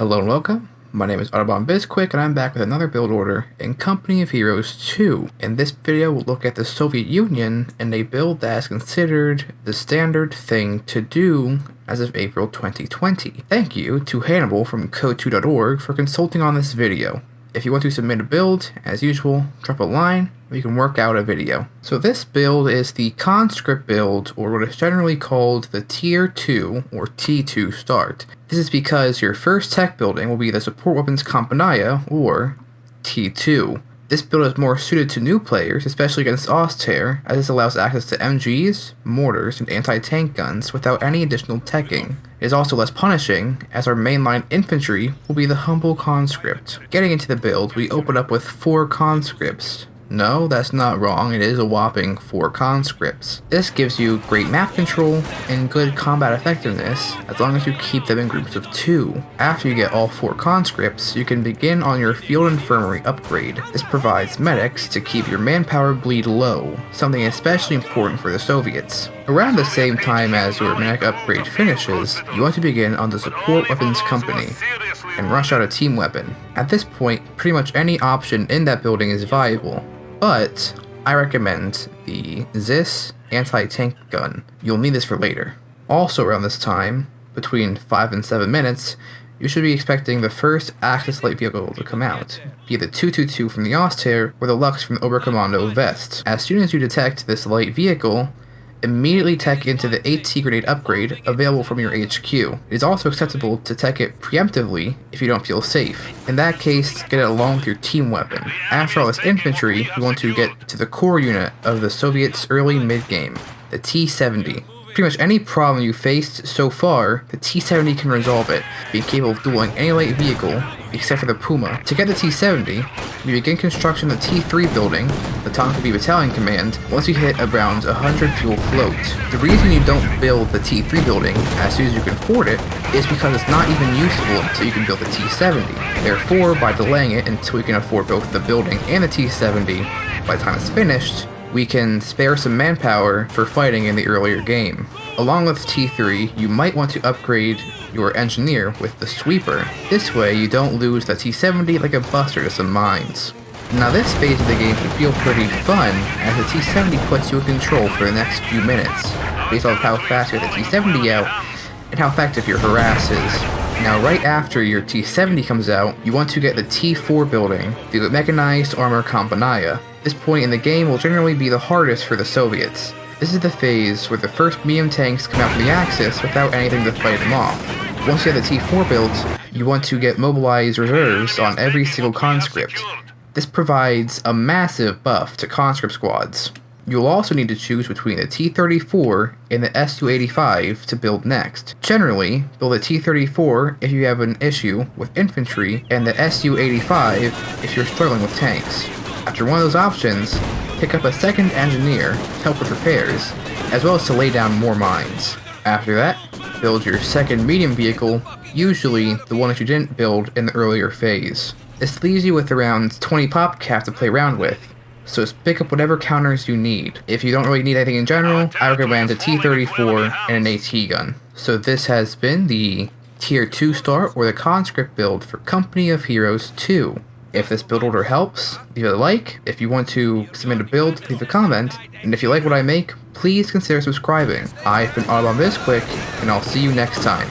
Hello and welcome. My name is AutobahnBizQuick and I'm back with another build order in Company of Heroes 2. In this video we'll look at the Soviet Union and a build that is considered the standard thing to do as of April 2020. Thank you to Hannibal from CoH2.org for consulting on this video. If you want to submit a build, as usual, drop a line, or you can work out a video. So this build is the Conscript build, or what is generally called the Tier 2 or T2 start. This is because your first tech building will be the Support Weapons Kampenaya, or T2. This build is more suited to new players, especially against Auster, as this allows access to MGs, mortars, and anti-tank guns without any additional teching. It is also less punishing, as our mainline infantry will be the humble conscript. Getting into the build, we open up with 4 conscripts. No, that's not wrong, it is a whopping 4 conscripts. This gives you great map control and good combat effectiveness as long as you keep them in groups of 2. After you get all 4 conscripts, you can begin on your field infirmary upgrade. This provides medics to keep your manpower bleed low, something especially important for the Soviets. Around the same time as your medic upgrade finishes, you want to begin on the Support Weapons Company and rush out a team weapon. At this point, pretty much any option in that building is viable, but I recommend the ZIS anti-tank gun. You'll need this for later. Also around this time, between 5 and 7 minutes, you should be expecting the first Axis light vehicle to come out, be it the 222 from the Auster or the Lux from the Oberkommando West. As soon as you detect this light vehicle, immediately tech into the AT grenade upgrade available from your HQ. It is also acceptable to tech it preemptively if you don't feel safe. In that case, get it along with your team weapon. After all this infantry, you want to get to the core unit of the Soviets' early mid-game, the T-70. Pretty much any problem you faced so far, the T-70 can resolve it, being capable of dueling any light vehicle except for the Puma. To get the T-70, you begin construction of the T3 building, the Tank B Battalion Command, once you hit around 100 fuel float. The reason you don't build the T3 building as soon as you can afford it is because it's not even useful until you can build the T-70. Therefore, by delaying it until we can afford both the building and the T-70, by the time it's finished, we can spare some manpower for fighting in the earlier game. Along with T3, you might want to upgrade your engineer with the sweeper. This way you don't lose the T-70 like a buster to some mines. Now this phase of the game should feel pretty fun, as the T-70 puts you in control for the next few minutes, based off how fast you get the T-70 out and how effective your harass is. Now right after your T-70 comes out, you want to get the T4 building, the Mechanized Armor Kampenaya. This point in the game will generally be the hardest for the Soviets. This is the phase where the first medium tanks come out from the Axis without anything to fight them off. Once you have the T4 built, you want to get Mobilize Reserves on every single conscript. This provides a massive buff to conscript squads. You'll also need to choose between the T-34 and the Su-85 to build next. Generally, build a T-34 if you have an issue with infantry, and the Su-85 if you're struggling with tanks. After one of those options, pick up a second engineer to help with repairs, as well as to lay down more mines. After that, build your second medium vehicle, usually the one that you didn't build in the earlier phase. This leaves you with around 20 pop cap to play around with, so just pick up whatever counters you need. If you don't really need anything in general, I recommend a T-34 and an AT gun. So this has been the Tier 2 start or the Conscript build for Company of Heroes 2. If this build order helps, leave a like. If you want to submit a build, leave a comment. And if you like what I make, please consider subscribing. I've been AutobahnBizQuick, and I'll see you next time.